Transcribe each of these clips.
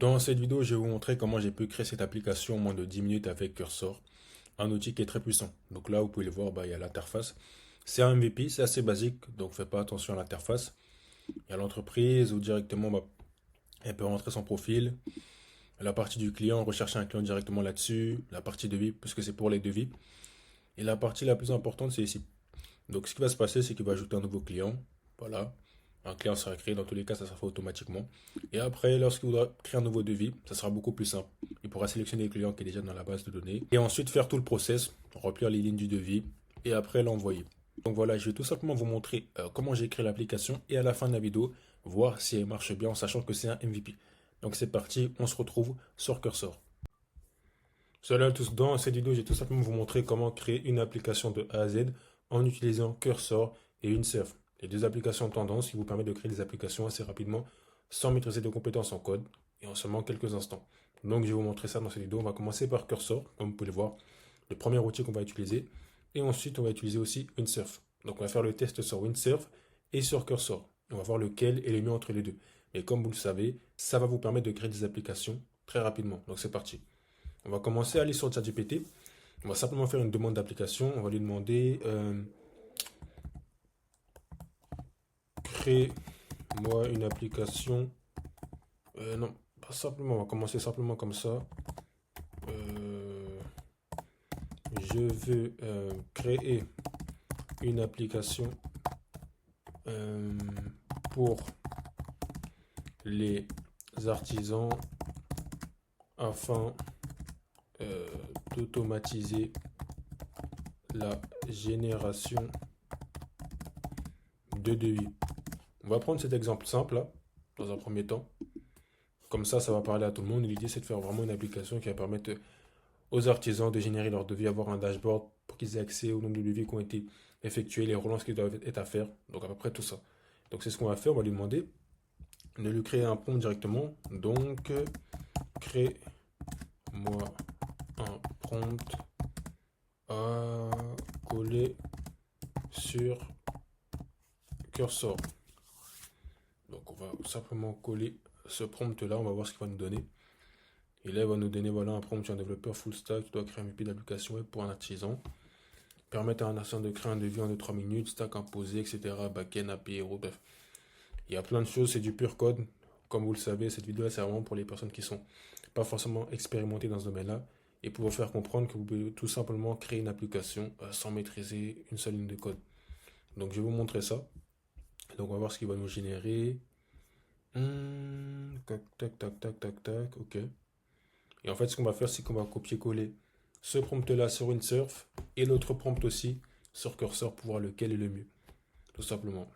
Dans cette vidéo, je vais vous montrer comment j'ai pu créer cette application en moins de 10 minutes avec Cursor, un outil qui est très puissant. Donc là, vous pouvez le voir, il y a l'interface. C'est un MVP, c'est assez basique, donc faites pas attention à l'interface. Il y a l'entreprise où directement, elle peut rentrer son profil. La partie du client, rechercher un client directement là-dessus. La partie devis, puisque c'est pour les devis. Et la partie la plus importante, c'est ici. Donc ce qui va se passer, c'est qu'il va ajouter un nouveau client. Voilà. Un client sera créé, dans tous les cas, ça sera fait automatiquement. Et après, lorsqu'il voudra créer un nouveau devis, ça sera beaucoup plus simple. Il pourra sélectionner le client qui est déjà dans la base de données. Et ensuite faire tout le process, remplir les lignes du devis et après l'envoyer. Donc voilà, je vais tout simplement vous montrer comment j'ai créé l'application et à la fin de la vidéo, voir si elle marche bien en sachant que c'est un MVP. Donc c'est parti, on se retrouve sur Cursor. Salut à tous, dans cette vidéo, je vais tout simplement vous montrer comment créer une application de A à Z en utilisant Cursor et Windsurf. Les deux applications tendance qui vous permettent de créer des applications assez rapidement sans maîtriser de compétences en code et en seulement quelques instants. Donc je vais vous montrer ça dans cette vidéo. On va commencer par Cursor, comme vous pouvez le voir, le premier outil qu'on va utiliser. Et ensuite, on va utiliser aussi Windsurf. Donc on va faire le test sur Windsurf et sur Cursor. On va voir lequel est le mieux entre les deux. Mais comme vous le savez, ça va vous permettre de créer des applications très rapidement. Donc c'est parti. On va commencer à aller sur ChatGPT. On va simplement faire une demande d'application. On va lui demander crée-moi une application. Non, pas simplement. On va commencer simplement comme ça. Je veux créer une application euh, pour les artisans afin euh, d'automatiser la génération de devis. On va prendre cet exemple simple là, dans un premier temps. Comme ça va parler à tout le monde. L'idée, c'est de faire vraiment une application qui va permettre aux artisans de générer leur devis, avoir un dashboard pour qu'ils aient accès au nombre de devis qui ont été effectués, les relances qui doivent être à faire. Donc à peu près tout ça. Donc c'est ce qu'on va faire. On va lui demander de lui créer un prompt directement. Donc crée-moi un prompt à coller sur Cursor. Donc on va simplement coller ce prompt là, on va voir ce qu'il va nous donner. Et là il va nous donner voilà, un prompt sur un développeur full stack qui doit créer un MVP d'application web pour un artisan. Permettre à un artisan de créer un devis en 2-3 minutes, stack imposé, etc. Backend, API, Hero, bref. Il y a plein de choses, c'est du pur code. Comme vous le savez, cette vidéo là c'est vraiment pour les personnes qui sont pas forcément expérimentées dans ce domaine-là. Et pour vous faire comprendre que vous pouvez tout simplement créer une application sans maîtriser une seule ligne de code. Donc je vais vous montrer ça. Donc on va voir ce qu'il va nous générer. Tac, tac, tac, tac, tac, tac, ok. Et en fait, ce qu'on va faire, c'est qu'on va copier-coller ce prompt-là sur Windsurf et l'autre prompt aussi sur Cursor pour voir lequel est le mieux, tout simplement.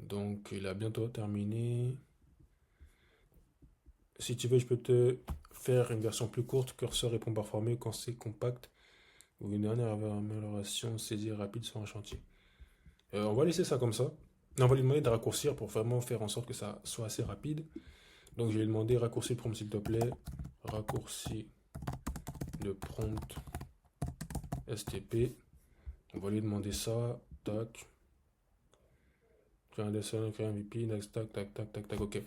Donc, il a bientôt terminé. Si tu veux, je peux te faire une version plus courte. Cursor répond parfois mieux quand c'est compact ou une dernière amélioration saisie rapide sur un chantier. On va laisser ça comme ça. On va lui demander de raccourcir pour vraiment faire en sorte que ça soit assez rapide. Donc je vais lui demander raccourcir le prompt s'il te plaît. Raccourcis le prompt STP. On va lui demander ça. Tac. Créer un dessin, créer un VP. Next, tac, tac, tac, tac, tac. Ok.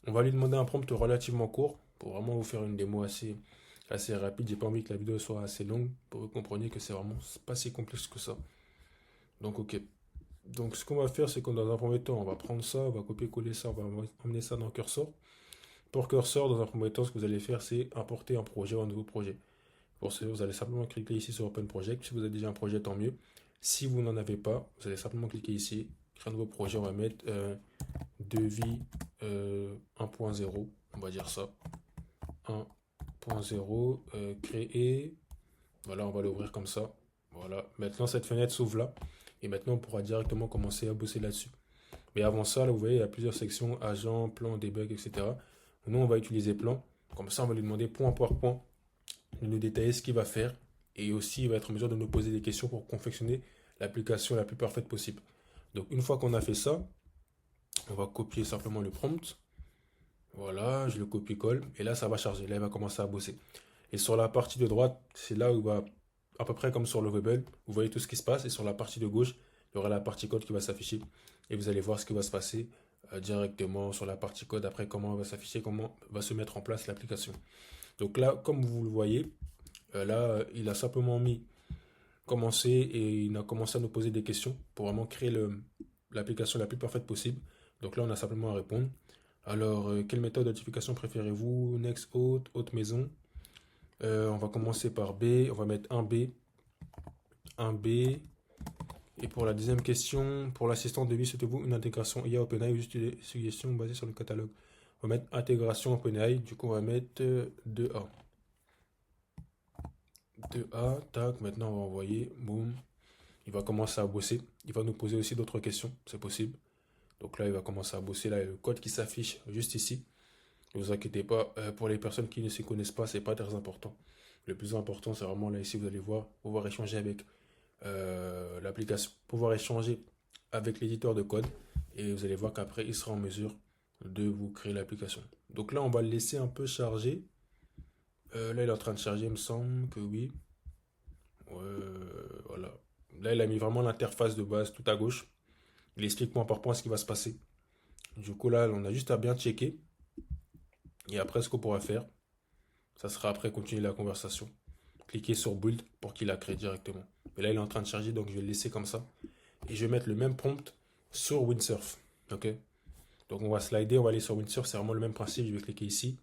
On va lui demander un prompt relativement court pour vraiment vous faire une démo assez rapide. J'ai pas envie que la vidéo soit assez longue pour que vous compreniez que c'est vraiment pas si complexe que ça. Donc ok. Donc ce qu'on va faire, c'est que dans un premier temps, on va prendre ça, on va copier-coller ça, on va emmener ça dans Cursor. Pour Cursor, dans un premier temps, ce que vous allez faire, c'est importer un projet ou un nouveau projet. Pour ce, vous allez simplement cliquer ici sur Open Project. Si vous avez déjà un projet, tant mieux. Si vous n'en avez pas, vous allez simplement cliquer ici, créer un nouveau projet. On va mettre devis 1.0, on va dire ça. 1.0, créer. Voilà, on va l'ouvrir comme ça. Voilà. Maintenant, cette fenêtre s'ouvre là. Et maintenant, on pourra directement commencer à bosser là-dessus. Mais avant ça, là, vous voyez, il y a plusieurs sections, agent, plan, debug, etc. Nous, on va utiliser plan. Comme ça, on va lui demander point par point de nous détailler ce qu'il va faire. Et aussi, il va être en mesure de nous poser des questions pour confectionner l'application la plus parfaite possible. Donc, une fois qu'on a fait ça, on va copier simplement le prompt. Voilà, je le copie-colle. Et là, ça va charger. Là, il va commencer à bosser. Et sur la partie de droite, c'est là où il va, à peu près comme sur le Webel, vous voyez tout ce qui se passe. Et sur la partie de gauche, il y aura la partie code qui va s'afficher. Et vous allez voir ce qui va se passer directement sur la partie code. Après, comment va s'afficher, comment va se mettre en place l'application. Donc là, comme vous le voyez, il a simplement mis commencer et il a commencé à nous poser des questions pour vraiment créer l'application la plus parfaite possible. Donc là, on a simplement à répondre. Alors, quelle méthode de notification préférez-vous? Next, haute, haute maison. On va commencer par B. On va mettre un B. Un B. Et pour la deuxième question, pour l'assistant de vie, souhaitez-vous une intégration IA OpenAI ou juste des suggestions basées sur le catalogue? On va mettre intégration OpenAI. Du coup, on va mettre 2A. 2A, tac, maintenant on va envoyer, boum. Il va commencer à bosser. Il va nous poser aussi d'autres questions, c'est possible. Donc là, il va commencer à bosser. Là, il y a le code qui s'affiche juste ici. Ne vous inquiétez pas, pour les personnes qui ne s'y connaissent pas, c'est pas très important. Le plus important, c'est vraiment là ici, vous allez voir, pouvoir échanger avec l'application, pouvoir échanger avec l'éditeur de code. Et vous allez voir qu'après, il sera en mesure de vous créer l'application. Donc là, on va le laisser un peu charger. Là, il est en train de charger, il me semble que oui. Voilà. Là, il a mis vraiment l'interface de base tout à gauche. Il explique point par point ce qui va se passer. Du coup, là, on a juste à bien checker. Et après, ce qu'on pourra faire, ça sera après continuer la conversation. Cliquez sur Build pour qu'il la crée directement. Mais là, il est en train de charger, donc je vais le laisser comme ça. Et je vais mettre le même prompt sur Windsurf. Ok? Donc, on va slider, on va aller sur Windsurf. C'est vraiment le même principe. Je vais cliquer ici.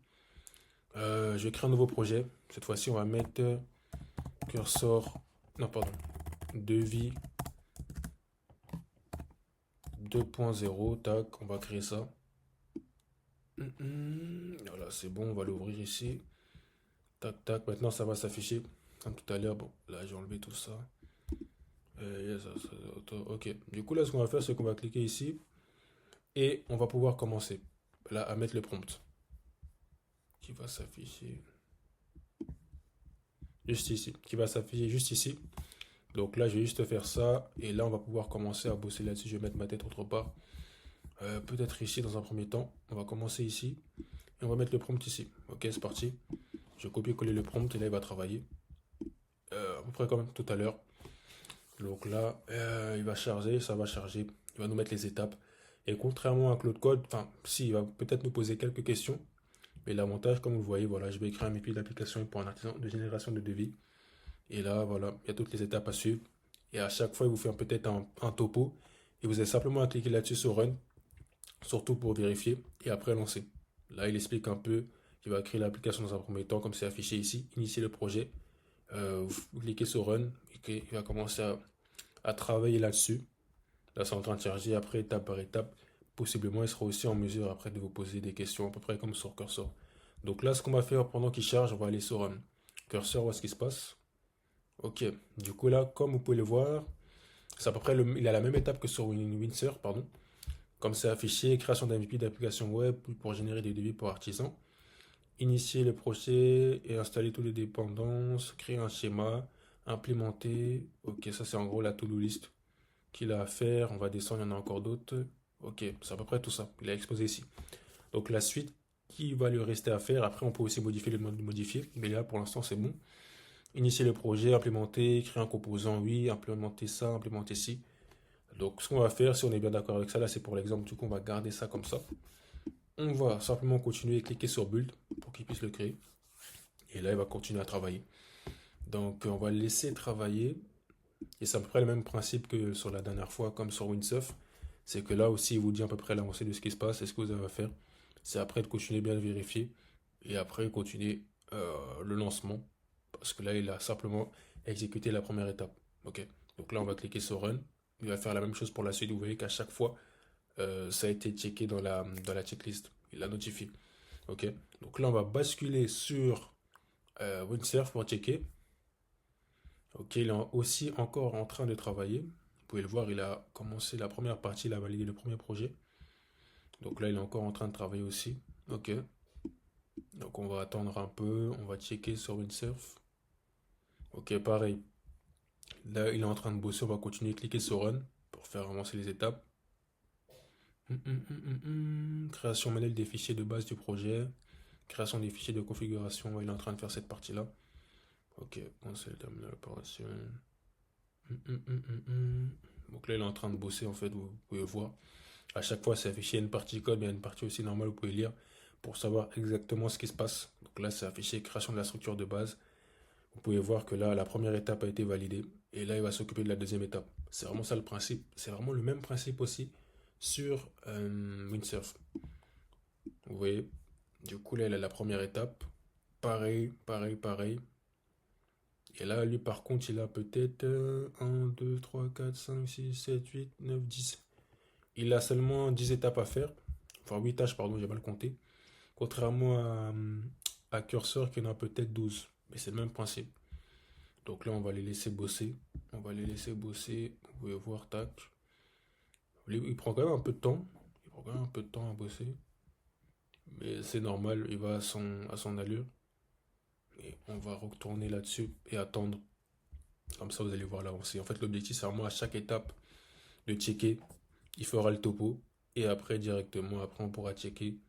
Je vais créer un nouveau projet. Cette fois-ci, on va mettre cursor. Non, pardon. Devis 2.0. Tac, on va créer ça. Voilà, c'est bon, on va l'ouvrir ici. Tac, tac, maintenant ça va s'afficher. Comme tout à l'heure, bon, là j'ai enlevé tout ça. Ok, du coup là ce qu'on va faire, c'est qu'on va cliquer ici. Et on va pouvoir commencer là à mettre le prompt. Qui va s'afficher juste ici. Qui va s'afficher juste ici. Donc là je vais juste faire ça. Et là on va pouvoir commencer à bosser là-dessus. Je vais mettre ma tête autre part. Peut-être ici dans un premier temps. On va commencer ici. Et on va mettre le prompt ici. Ok, c'est parti. Je copie-coller le prompt et là il va travailler. À peu près comme tout à l'heure. Donc là, il va charger, ça va charger. Il va nous mettre les étapes. Et contrairement à Claude Code, enfin, si, il va peut-être nous poser quelques questions. Mais l'avantage, comme vous le voyez, voilà, je vais écrire un API d'application pour un artisan de génération de devis. Et là, voilà, il y a toutes les étapes à suivre. Et à chaque fois, il vous fait peut-être un topo. Et vous avez simplement à cliquer là-dessus sur Run, surtout pour vérifier. Et après, lancer. Là, il explique un peu qu'il va créer l'application dans un premier temps, comme c'est affiché ici. Initier le projet. Vous cliquez sur Run. Et il va commencer à travailler là-dessus. Là, c'est en train de charger. Après, étape par étape, possiblement, il sera aussi en mesure après de vous poser des questions, à peu près comme sur Cursor. Donc là, ce qu'on va faire pendant qu'il charge, on va aller sur Cursor, voir ce qui se passe. Ok, du coup là, comme vous pouvez le voir, c'est à peu près il a la même étape que sur Windsurf, pardon. Comme c'est affiché, création d'un MVP d'application web pour générer des devis pour artisans. Initier le projet et installer toutes les dépendances, créer un schéma, implémenter. Ok, ça c'est en gros la to-do list qu'il a à faire. On va descendre, il y en a encore d'autres. Ok, c'est à peu près tout ça. Il a exposé ici. Donc la suite qui va lui rester à faire. Après, on peut aussi modifier le mode de modifier. Mais là, pour l'instant, c'est bon. Initier le projet, implémenter, créer un composant, oui, implémenter ça, implémenter ci. Donc ce qu'on va faire, si on est bien d'accord avec ça, là c'est pour l'exemple, du coup on va garder ça comme ça. On va simplement continuer et cliquer sur Build pour qu'il puisse le créer. Et là, il va continuer à travailler. Donc on va le laisser travailler. Et c'est à peu près le même principe que sur la dernière fois, comme sur Windsurf. C'est que là aussi, il vous dit à peu près l'avancée de ce qui se passe et ce que vous avez à faire. C'est après de continuer bien de vérifier. Et après, continuer le lancement. Parce que là, il a simplement exécuté la première étape. Ok. Donc là, on va cliquer sur Run. Il va faire la même chose pour la suite. Vous voyez qu'à chaque fois, ça a été checké dans la checklist. Il l'a notifié. Ok. Donc là, on va basculer sur Windsurf pour checker. Ok, il est aussi encore en train de travailler. Vous pouvez le voir, il a commencé la première partie, il a validé le premier projet. Donc là, il est encore en train de travailler aussi. Ok. Donc on va attendre un peu, on va checker sur Windsurf. Ok, pareil. Là, il est en train de bosser, on va continuer, cliquer sur Run pour faire avancer les étapes. Création manuelle des fichiers de base du projet. Création des fichiers de configuration. Ouais, il est en train de faire cette partie-là. Ok, on sait terminer l'opération. Donc là, il est en train de bosser, en fait, vous pouvez voir. À chaque fois, c'est affiché une partie code, mais il y a une partie aussi normale, vous pouvez lire pour savoir exactement ce qui se passe. Donc là, c'est affiché création de la structure de base. Vous pouvez voir que là, la première étape a été validée. Et là, il va s'occuper de la deuxième étape. C'est vraiment ça le principe. C'est vraiment le même principe aussi sur Windsurf. Vous voyez, du coup, là, il a la première étape. Pareil, pareil, pareil. Et là, lui, par contre, il a peut-être 1, 2, 3, 4, 5, 6, 7, 8, 9, 10. Il a seulement 10 étapes à faire. Enfin, 8 tâches, pardon, j'ai mal compté. Contrairement à Cursor qui en a peut-être 12. Mais c'est le même principe. Donc là, on va les laisser bosser. On va les laisser bosser. Vous pouvez voir, tac. Il prend quand même un peu de temps. Il prend quand même un peu de temps à bosser. Mais c'est normal, il va à son allure. Et on va retourner là-dessus et attendre. Comme ça, vous allez voir l'avancée. En fait, l'objectif, c'est vraiment à chaque étape de checker. Il fera le topo. Et après, directement, après, on pourra checker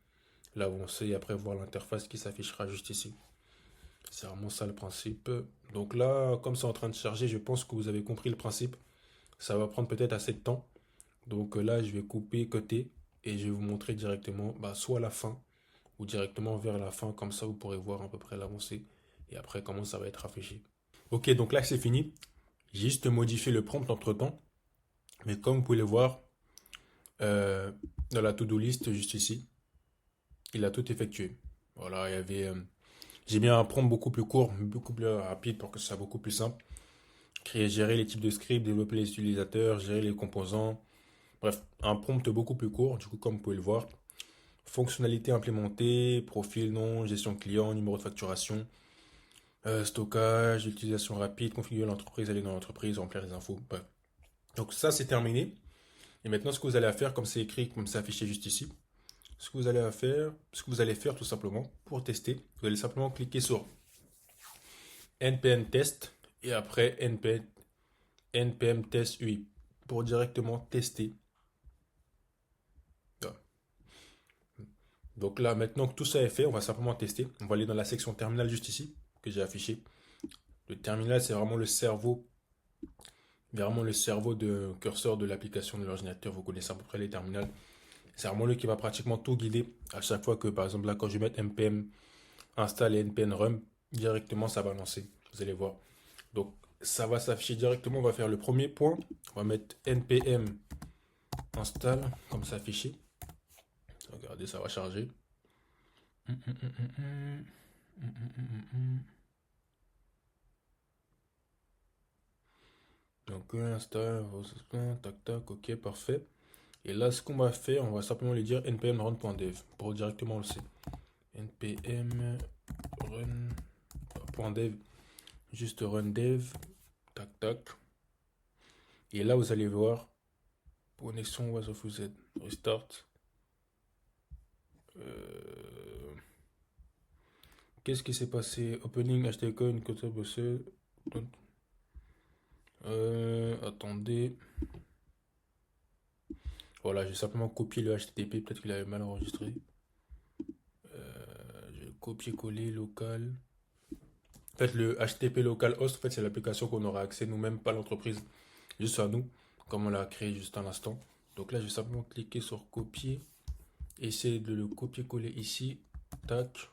l'avancée et après voir l'interface qui s'affichera juste ici. C'est vraiment ça le principe. Donc là, comme c'est en train de charger, je pense que vous avez compris le principe. Ça va prendre peut-être assez de temps. Donc là, je vais couper côté et je vais vous montrer directement soit la fin ou directement vers la fin. Comme ça, vous pourrez voir à peu près l'avancée et après comment ça va être affiché. Ok, donc là, c'est fini. J'ai juste modifié le prompt entre temps. Mais comme vous pouvez le voir, euh, dans la to-do list juste ici, il a tout effectué. Voilà, il y avait. J'ai mis un prompt beaucoup plus court, beaucoup plus rapide pour que ce soit beaucoup plus simple. Créer, gérer les types de scripts, développer les utilisateurs, gérer les composants. Bref, un prompt beaucoup plus court, du coup, comme vous pouvez le voir. Fonctionnalités implémentées, profil, nom, gestion client, numéro de facturation, stockage, utilisation rapide, configurer l'entreprise, aller dans l'entreprise, remplir les infos. Bref. Donc ça, c'est terminé. Et maintenant, ce que vous allez faire, comme c'est écrit, comme c'est affiché juste ici, ce que vous allez faire tout simplement pour tester, vous allez simplement cliquer sur npm test et après npm test UI pour directement tester. Voilà. Donc là, maintenant que tout ça est fait, on va simplement tester. On va aller dans la section terminal juste ici que j'ai affiché. Le terminal, c'est vraiment le cerveau de curseur de l'application de l'ordinateur. Vous connaissez à peu près les terminals. C'est vraiment lui qui va pratiquement tout guider à chaque fois que, par exemple, là, quand je vais mettre npm install et npm run, directement, ça va lancer. Vous allez voir. Donc, ça va s'afficher directement. On va faire le premier point. On va mettre npm install, comme ça affiché. Regardez, ça va charger. Donc, install, tac, tac, ok, parfait. Et là, ce qu'on va faire, on va simplement lui dire npm run.dev pour directement le lancer. npm run.dev, juste run dev, tac, tac. Et là, vous allez voir, connexion was of Z, restart. Qu'est-ce qui s'est passé? Opening HTML, côté bossé. Attendez. Voilà, j'ai simplement copié le HTTP, peut-être qu'il avait mal enregistré. Je vais copier-coller local. En fait, le HTTP local host, en fait, c'est l'application qu'on aura accès nous-mêmes, pas l'entreprise, juste à nous, comme on l'a créé juste à l'instant. Donc là, je vais simplement cliquer sur copier, essayer de le copier-coller ici. Tac.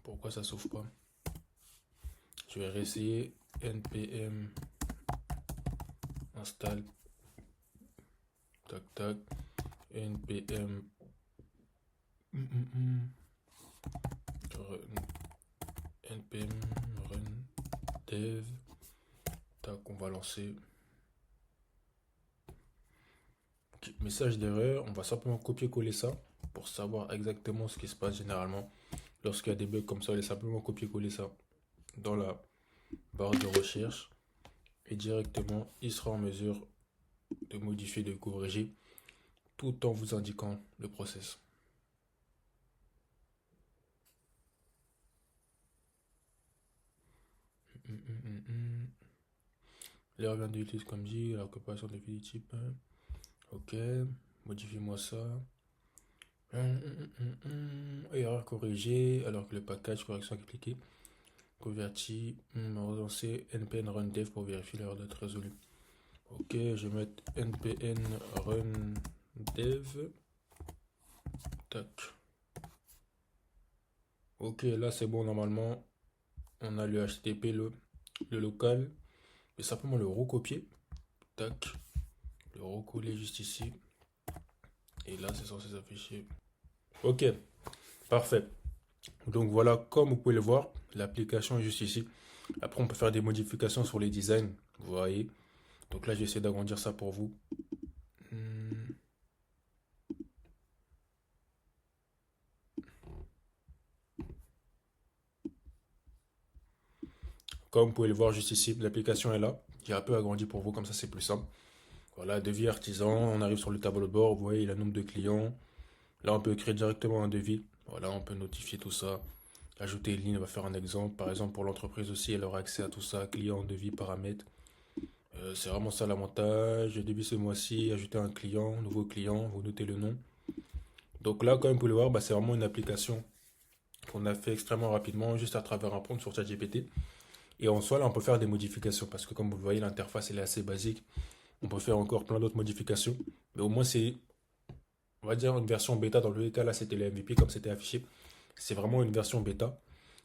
Pourquoi ça s'ouvre pas? Je vais réessayer npm install, tac tac, npm npm run dev, tac, on va lancer. Okay. Message d'erreur, on va simplement copier-coller ça pour savoir exactement ce qui se passe généralement. Lorsqu'il y a des bugs comme ça, il est simplement copier-coller ça dans la barre de recherche et directement il sera en mesure de modifier, de corriger tout en vous indiquant le process. L'erreur vient d'utiliser comme dit, la coopération définitive. Ok, modifiez-moi ça. Erreur corrigée, alors que le package correction appliquée. Converti, relancer npm run dev pour vérifier l'erreur d'être résolue. Ok, je vais mettre npm run dev. Tac. Ok, là c'est bon normalement. On a le HTTP, le local. Et simplement le recopier. Tac. Le recoller juste ici. Et là c'est censé s'afficher. Ok, parfait. Donc voilà, comme vous pouvez le voir, l'application est juste ici. Après on peut faire des modifications sur les designs. Vous voyez. Donc là, j'essaie d'agrandir ça pour vous. Hmm. Comme vous pouvez le voir juste ici, l'application est là. J'ai un peu agrandi pour vous, comme ça c'est plus simple. Voilà, devis artisan, on arrive sur le tableau de bord, vous voyez le nombre de clients. Là, on peut créer directement un devis. Voilà, on peut notifier tout ça. Ajouter une ligne, on va faire un exemple. Par exemple, pour l'entreprise aussi, elle aura accès à tout ça, client, devis, paramètres. C'est vraiment ça l'avantage. Devis ce mois-ci, ajouter un client, nouveau client, vous notez le nom. Donc là, comme vous pouvez le voir, bah, c'est vraiment une application qu'on a fait extrêmement rapidement, juste à travers un prompt sur ChatGPT. Et en soi, là, on peut faire des modifications parce que, comme vous le voyez, l'interface elle est assez basique. On peut faire encore plein d'autres modifications. Mais au moins, c'est, on va dire, une version bêta. Dans le cas, là, c'était le MVP comme c'était affiché. C'est vraiment une version bêta.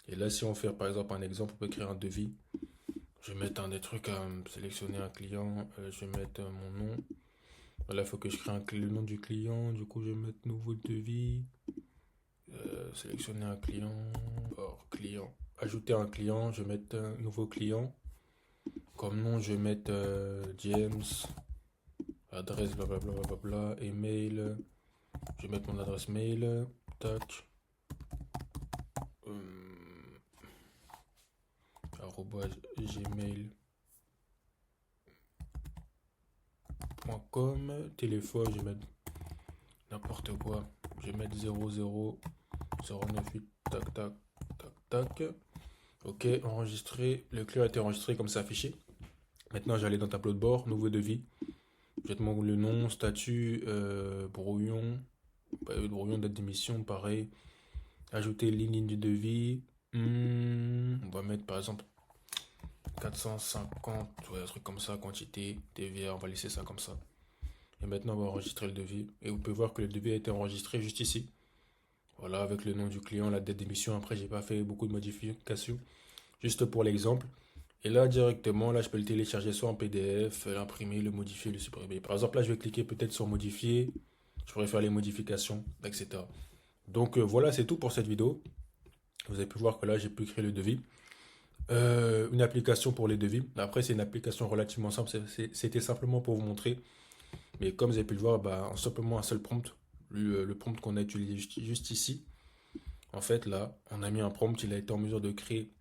Et là, si on fait par exemple un exemple, on peut créer un devis. Je vais mettre des trucs à sélectionner un client. Je vais mettre mon nom. Voilà, il faut que je crée le nom du client. Du coup, je vais mettre nouveau devis. Sélectionner un client. Or, client. Ajouter un client. Je vais mettre un nouveau client. Comme nom, je vais mettre James, adresse, blablabla, blablabla, email. Je vais mettre mon adresse mail. Tac. Euh, arobase gmail.com. Téléphone, je vais mettre n'importe quoi. Je vais mettre 00098. Tac, tac, tac, tac. Ok, enregistré. Le client a été enregistré comme ça affiché. Maintenant, j'allais dans tableau de bord, nouveau devis. Je vais mettre le nom, statut, brouillon. Brouillon date d'émission, pareil. Ajouter ligne du devis. On va mettre par exemple 450, ouais, un truc comme ça, quantité, TVA, on va laisser ça comme ça. Et maintenant, on va enregistrer le devis. Et vous pouvez voir que le devis a été enregistré juste ici. Voilà, avec le nom du client, la date d'émission. Après, j'ai pas fait beaucoup de modifications. Juste pour l'exemple. Et là, directement, là, je peux le télécharger soit en PDF, l'imprimer, le modifier, le supprimer. Par exemple, là, je vais cliquer peut-être sur modifier. Je pourrais faire les modifications, etc. Donc voilà, c'est tout pour cette vidéo. Vous avez pu voir que là, j'ai pu créer le devis. Une application pour les devis. Après, c'est une application relativement simple. C'était simplement pour vous montrer. Mais comme vous avez pu le voir, bah, en simplement un seul prompt, le prompt qu'on a utilisé juste ici, en fait, là, on a mis un prompt. Il a été en mesure de créer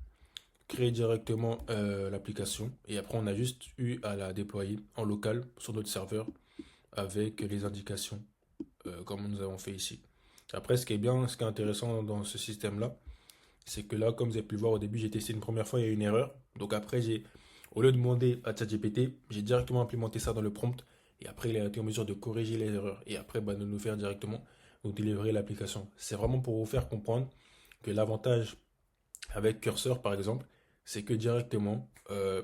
directement l'application. Et après, on a juste eu à la déployer en local sur notre serveur avec les indications comme nous avons fait ici. Après, ce qui est bien, ce qui est intéressant dans ce système-là, c'est que là, comme vous avez pu le voir au début, j'ai testé une première fois, il y a eu une erreur. Donc après, au lieu de demander à ChatGPT, j'ai directement implémenté ça dans le prompt. Et après, il a été en mesure de corriger les erreurs. Et après, bah, de nous faire directement nous délivrer l'application. C'est vraiment pour vous faire comprendre que l'avantage avec Cursor, par exemple, c'est que directement,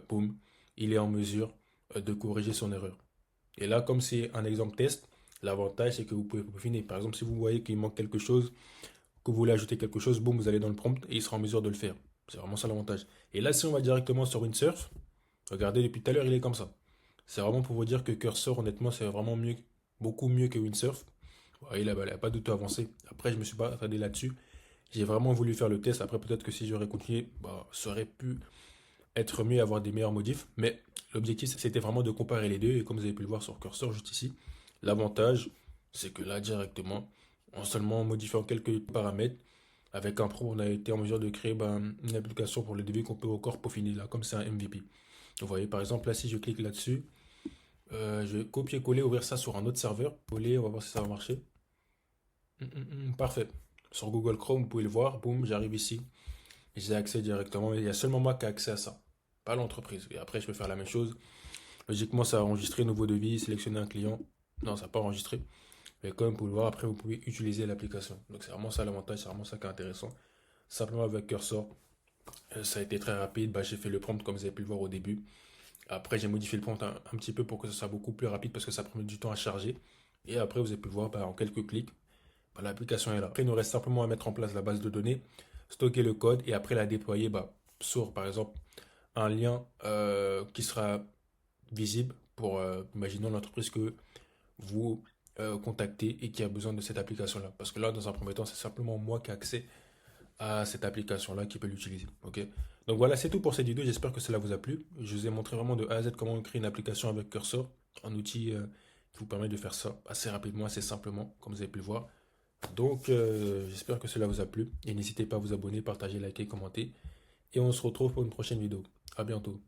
boum, il est en mesure de corriger son erreur. Et là, comme c'est un exemple test, l'avantage, c'est que vous pouvez peaufiner. Par exemple, si vous voyez qu'il manque quelque chose, que vous voulez ajouter quelque chose, boum, vous allez dans le prompt et il sera en mesure de le faire. C'est vraiment ça l'avantage. Et là, si on va directement sur Windsurf, regardez, depuis tout à l'heure, il est comme ça. C'est vraiment pour vous dire que Cursor, honnêtement, c'est vraiment mieux, beaucoup mieux que Windsurf. Ouais, il n'a pas du tout avancé. Après, je me suis pas attardé là-dessus. J'ai vraiment voulu faire le test. Après, peut-être que si j'aurais continué, bah, ça aurait pu être mieux, avoir des meilleurs modifs. Mais l'objectif, c'était vraiment de comparer les deux. Et comme vous avez pu le voir sur Cursor, juste ici, l'avantage, c'est que là, directement, en seulement modifiant quelques paramètres, avec un pro, on a été en mesure de créer ben, une application pour le devis qu'on peut encore peaufiner là, comme c'est un MVP. Vous voyez, par exemple, là, si je clique là-dessus, je vais copier-coller, ouvrir ça sur un autre serveur. Coller, on va voir si ça va marcher. Parfait. Sur Google Chrome, vous pouvez le voir. Boum, j'arrive ici. J'ai accès directement. Il y a seulement moi qui ai accès à ça, pas l'entreprise. Et après, je peux faire la même chose. Logiquement, ça a enregistré nouveau devis, sélectionner un client. Non, ça n'a pas enregistré. Mais comme vous pouvez le voir, après, vous pouvez utiliser l'application. Donc c'est vraiment ça l'avantage, c'est vraiment ça qui est intéressant. Simplement avec Cursor, ça a été très rapide. Bah, j'ai fait le prompt comme vous avez pu le voir au début. Après, j'ai modifié le prompt un petit peu pour que ce soit beaucoup plus rapide parce que ça prend du temps à charger. Et après, vous avez pu le voir bah, en quelques clics, bah, l'application est là. Après, il nous reste simplement à mettre en place la base de données, stocker le code et après la déployer bah, sur, par exemple, un lien qui sera visible pour, imaginons l'entreprise que vous contactez et qui a besoin de cette application-là. Parce que là, dans un premier temps, c'est simplement moi qui ai accès à cette application-là qui peut l'utiliser. Ok. Donc voilà, c'est tout pour cette vidéo. J'espère que cela vous a plu. Je vous ai montré vraiment de A à Z comment créer une application avec Cursor, un outil qui vous permet de faire ça assez rapidement, assez simplement, comme vous avez pu le voir. Donc j'espère que cela vous a plu. Et n'hésitez pas à vous abonner, partager, liker, commenter. Et on se retrouve pour une prochaine vidéo. À bientôt.